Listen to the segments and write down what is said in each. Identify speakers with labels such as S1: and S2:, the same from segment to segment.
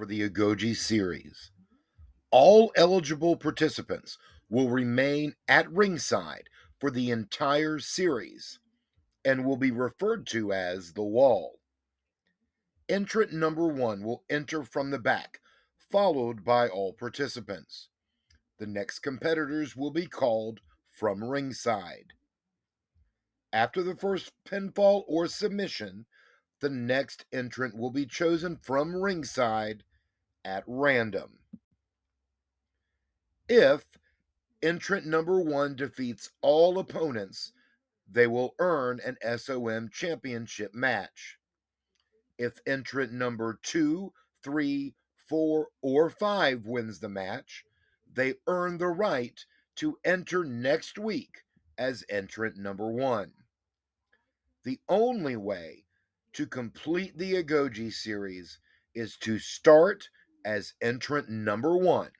S1: for the Agoge series. All eligible participants will remain at ringside for the entire series and will be referred to as the Wall. Entrant number 1 will enter from the back, followed by all participants. The next competitors will be called from ringside. After the first pinfall or submission, the next entrant will be chosen from ringside at random. If entrant number 1 defeats all opponents, they will earn an SOM championship match. If entrant number 2, 3, 4, or 5 wins the match, they earn the right to enter next week as entrant number 1. The only way to complete the Agoge series is to start as entrant number 1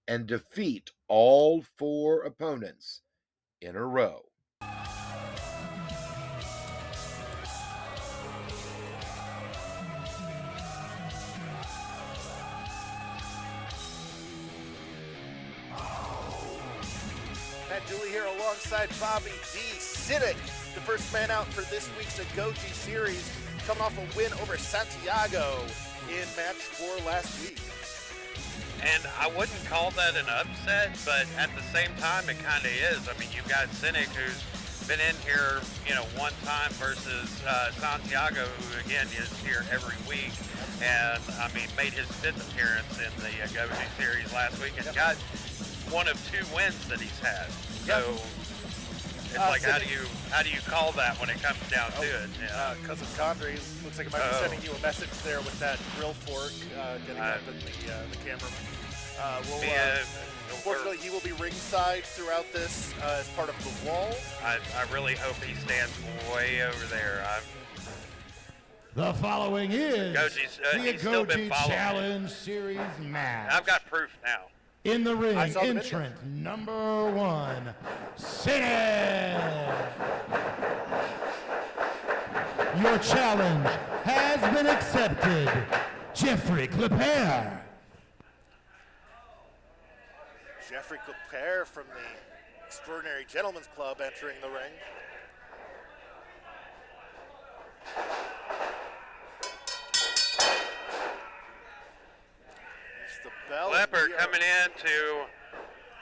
S1: and defeat all 4 opponents in a row.
S2: Matt Dooley here alongside Bobby D. Siddick, the first man out for this week's Agoge series, coming off a win over Santiago in match 4 last week.
S3: And I wouldn't call that an upset, but at the same time, it kind of is. I mean, you've got Cynic, who's been in here, one time versus Santiago, who, again, is here every week. And, I mean, made his 5th appearance in the Agoge series last week and got one of 2 wins that he's had. So it's like, how do you call that when it comes down to it?
S2: Cousin Condrey looks like he might be sending you a message there with that grill fork getting up in the camera. Unfortunately, he will be ringside throughout this as part of the Wall.
S3: I really hope he stands way over there.
S4: The following is
S3: Agoge's,
S4: the
S3: he's still been
S4: Agoge
S3: following
S4: Challenge Series match.
S3: I've got proof now.
S4: In the ring,
S2: I saw the
S4: entrant number 1, Cynic. Your challenge has been accepted, Jeffrey Clapper.
S2: Jeffrey Clapper from the Extraordinary Gentlemen's Club entering the ring.
S3: Clapper coming in to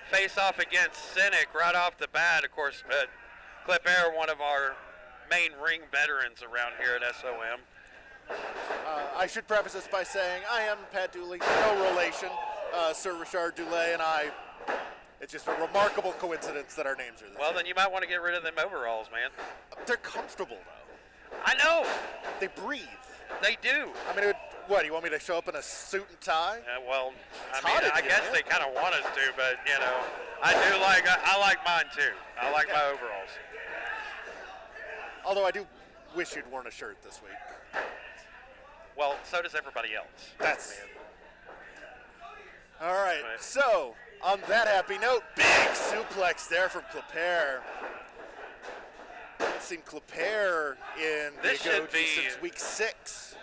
S3: face off against Cynic right off the bat. Of course, Clapper, one of our main ring veterans around here at SOM.
S2: I should preface this by saying I am Pat Dooley, no relation. Sir Richard Dooley and I, it's just a remarkable coincidence that our names are the same.
S3: Then you might want to get rid of them overalls, man.
S2: They're comfortable, though.
S3: I know.
S2: They breathe.
S3: They do.
S2: I mean, what, you want me to show up in a suit and tie?
S3: I guess they kind of want us to, but, I like mine, too. I like my overalls.
S2: Although I do wish you'd worn a shirt this week.
S3: Well, so does everybody else.
S2: That's all right. So, on that happy note, big suplex there from Clapper. I've seen Clapper in the Agoge since week 6.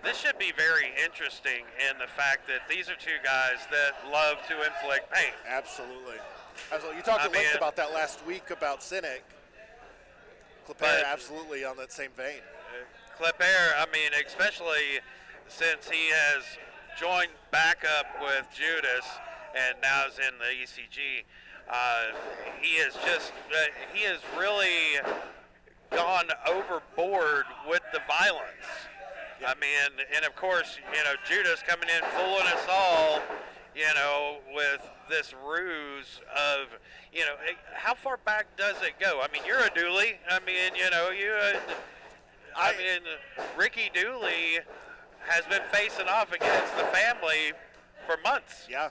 S3: This should be very interesting in the fact that these are 2 guys that love to inflict pain.
S2: Absolutely. You talked at length about that last week about Cynic. Clapper absolutely on that same vein.
S3: Clapper, especially since he has joined back up with Judas and now is in the ECG, he has really gone overboard with the violence. Yeah. And of course, Judas coming in fooling us all, with this ruse of, how far back does it go? You're a Dooley. Ricky Dooley has been facing off against the family for months.
S2: Yeah.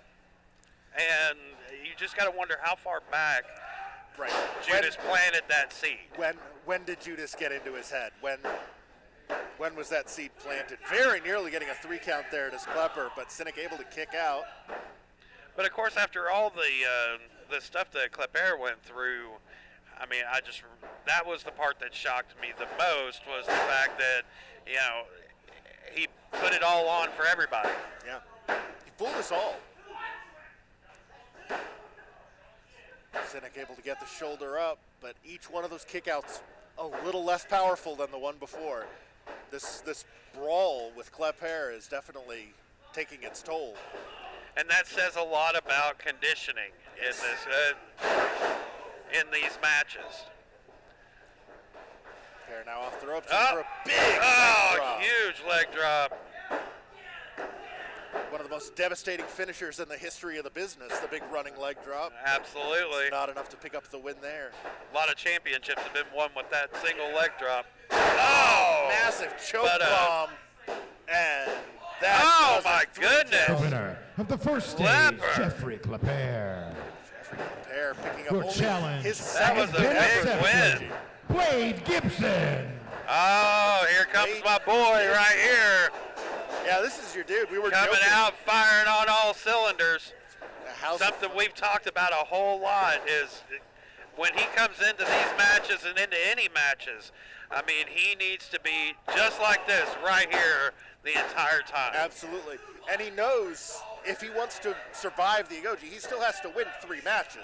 S3: And you just got to wonder how far back Judas planted that seed.
S2: When did Judas get into his head? When was that seed planted? Very nearly getting a 3 count there to Clapper, but Cynic able to kick out.
S3: But of course, after all the stuff that Clapper went through, that was the part that shocked me the most, was the fact that, he put it all on for everybody.
S2: Yeah. He fooled us all. Cynic able to get the shoulder up, but each one of those kickouts a little less powerful than the one before. This brawl with Klepper is definitely taking its toll.
S3: And that says a lot about conditioning in this in these matches.
S2: Klepper now off the ropes for a big leg drop.
S3: Huge leg drop.
S2: One of the most devastating finishers in the history of the business, the big running leg drop.
S3: Absolutely.
S2: It's not enough to pick up the win there.
S3: A lot of championships have been won with that single leg drop.
S2: Massive choke bomb. And that
S3: oh my goodness.
S4: The winner of the first stage,
S3: Klepper.
S4: Jeffrey Klepper.
S2: Jeffrey Klepper picking up
S4: Your
S2: only
S4: challenge
S2: his
S3: That was
S2: second
S3: a big win.
S4: Blade Gibson.
S3: Oh, here comes my boy right here.
S2: Yeah, this is your dude. We were
S3: Coming
S2: joking.
S3: out, firing on all cylinders.
S2: House
S3: Something we've talked about a whole lot is when he comes into these matches and into any matches, I mean, he needs to be just like this right here the entire time.
S2: Absolutely. And he knows if he wants to survive the Agoge, he still has to win 3 matches.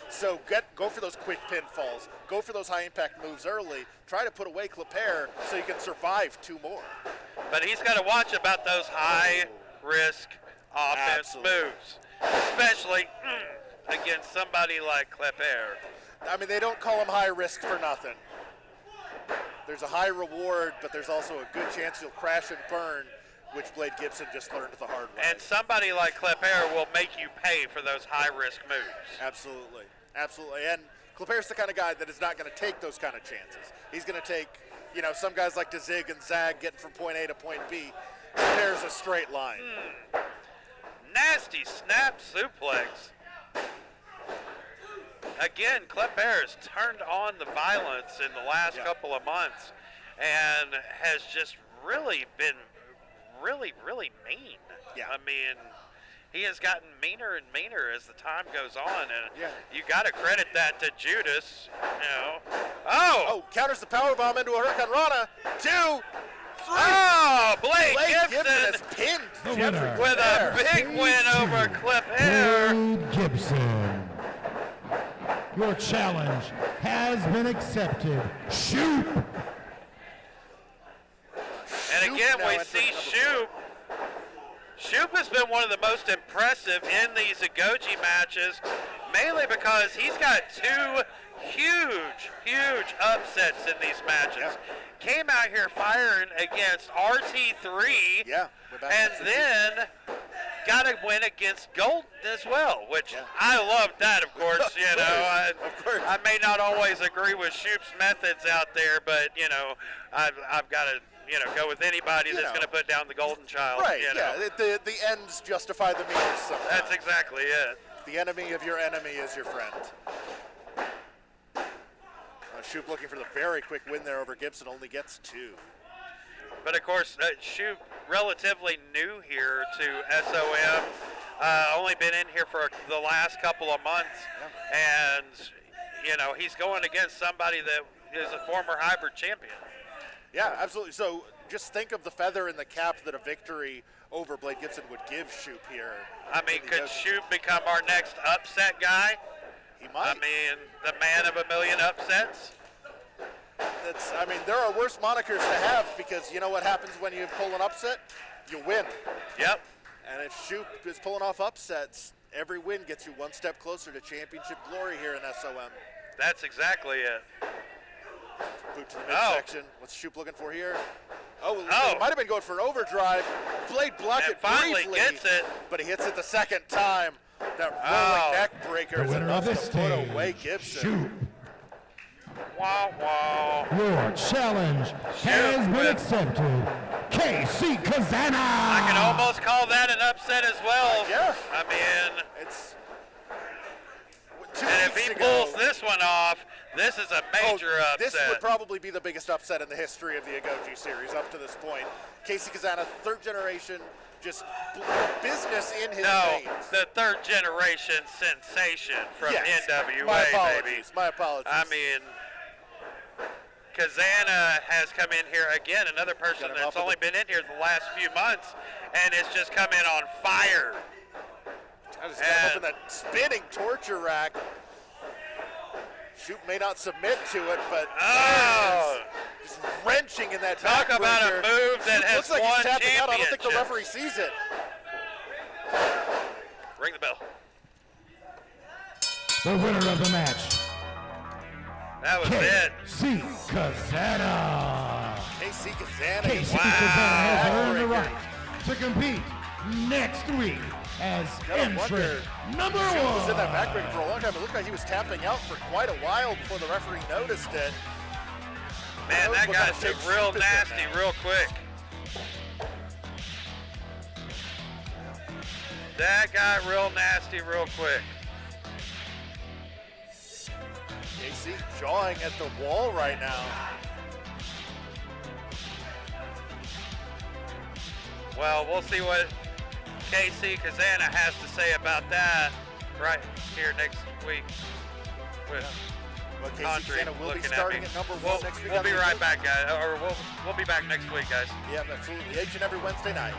S2: So go for those quick pinfalls. Go for those high-impact moves early. Try to put away Klepper so you can survive 2 more.
S3: But he's got to watch about those high-risk offense moves, especially against somebody like Klepper.
S2: I mean, they don't call him high risk for nothing. There's a high reward, but there's also a good chance you'll crash and burn, which Blade Gibson just learned the hard way.
S3: And somebody like Klepper will make you pay for those high-risk moves.
S2: Absolutely. Absolutely. And Klepper's the kind of guy that is not going to take those kind of chances. He's going to take, some guys like to zig and zag getting from point A to point B. Klepper's a straight line.
S3: Nasty snap suplex. Again, Klepper has turned on the violence in the last couple of months and has just really been really mean.
S2: Yeah.
S3: I mean, he has gotten meaner and meaner as the time goes on, and you got to credit that to Judas. Oh,
S2: counters the powerbomb into a Hurricane Rana. 2, 3.
S3: Oh, Blade
S2: Gibson
S3: Gibson
S2: has pinned
S4: The
S2: Jeffrey
S4: winner.
S3: with a big win over Klepper.
S4: Blade Gibson. Your challenge has been accepted. Shoot!
S3: And again,
S2: now
S3: we
S2: entering
S3: see
S2: number
S3: Shoop. Shoop has been one of the most impressive in these Agoge matches, mainly because he's got 2 huge upsets in these matches. Came out here firing against RT3, and then got a win against Golden as well, which I love that, of course. I may not always agree with Shoop's methods out there, but I've got to go with anybody that's going to put down the Golden Child.
S2: Right, the ends justify the means sometimes.
S3: That's exactly it.
S2: The enemy of your enemy is your friend. Shoop looking for the very quick win there over Gibson, only gets 2.
S3: But of course, Shoop, relatively new here to SOM, only been in here for the last couple of months, and he's going against somebody that is a former hybrid champion.
S2: Yeah, absolutely. So just think of the feather in the cap that a victory over Blade Gibson would give Shoop here.
S3: I mean, could Shoop become our next upset guy?
S2: He might.
S3: I mean, the man of a million upsets?
S2: There are worse monikers to have because you know what happens when you pull an upset? You win.
S3: Yep.
S2: And if Shoop is pulling off upsets, every win gets you 1 step closer to championship glory here in SOM.
S3: That's exactly it.
S2: Boot to the midsection. What's Shoop looking for here? He might have been going for an overdrive. Blade blocked it
S3: finally
S2: briefly,
S3: gets it.
S2: but he hits it the second time. That rolling neck breaker is enough to put away Gibson.
S4: Shoot.
S3: Wow.
S4: Your challenge has been accepted. KC Kazana.
S3: I can almost call that an upset as well.
S2: Yeah.
S3: I mean,
S2: It's
S3: and if he pulls this one off, this is a major upset.
S2: This would probably be the biggest upset in the history of the Agoge series up to this point. Casey Kazana, 3rd generation, just business in his veins.
S3: The 3rd generation sensation from NWA,
S2: my apologies,
S3: baby.
S2: My apologies.
S3: I mean, Kazana has come in here again, another person
S2: Got him
S3: that's
S2: off of
S3: only been in here the last few months, and it's just come in on fire.
S2: I just got him up in that spinning torture rack. Shoot may not submit to it, but just wrenching in that
S3: Talk
S2: back
S3: about a
S2: breaker.
S3: move that
S2: Shoot
S3: has
S2: looks like
S3: won
S2: he's tapping out. I don't think the
S3: championships.
S2: referee sees it.
S3: Ring the bell.
S4: The winner of the match,
S3: That was it.
S4: KC Kazana.
S2: KC Kazana.
S4: KC
S3: Wow.
S4: Kazana has earned the
S2: Backbreaker.
S4: right to compete next week as
S2: Gotta wonder.
S4: entrant number
S2: Shoot was in that
S4: one.
S2: backbreaker for a long time. It looked like he was tapping out for quite a while before the referee noticed it.
S3: Man, that
S2: What
S3: guy
S2: kind of
S3: took
S2: shape
S3: real
S2: Shoop is in
S3: nasty
S2: now?
S3: real quick. That got real nasty real quick.
S2: KC jawing at the wall right now.
S3: Well, we'll see what KC Kazana has to say about that right here next week. With
S2: Well, KC
S3: Andre
S2: Kazana will be
S3: looking at
S2: starting
S3: me.
S2: at number
S3: We'll,
S2: one next week.
S3: we'll
S2: on
S3: be
S2: the
S3: right
S2: Agoge.
S3: back, guys. Or we'll be back next week, guys.
S2: Yeah, absolutely. Each and every Wednesday night.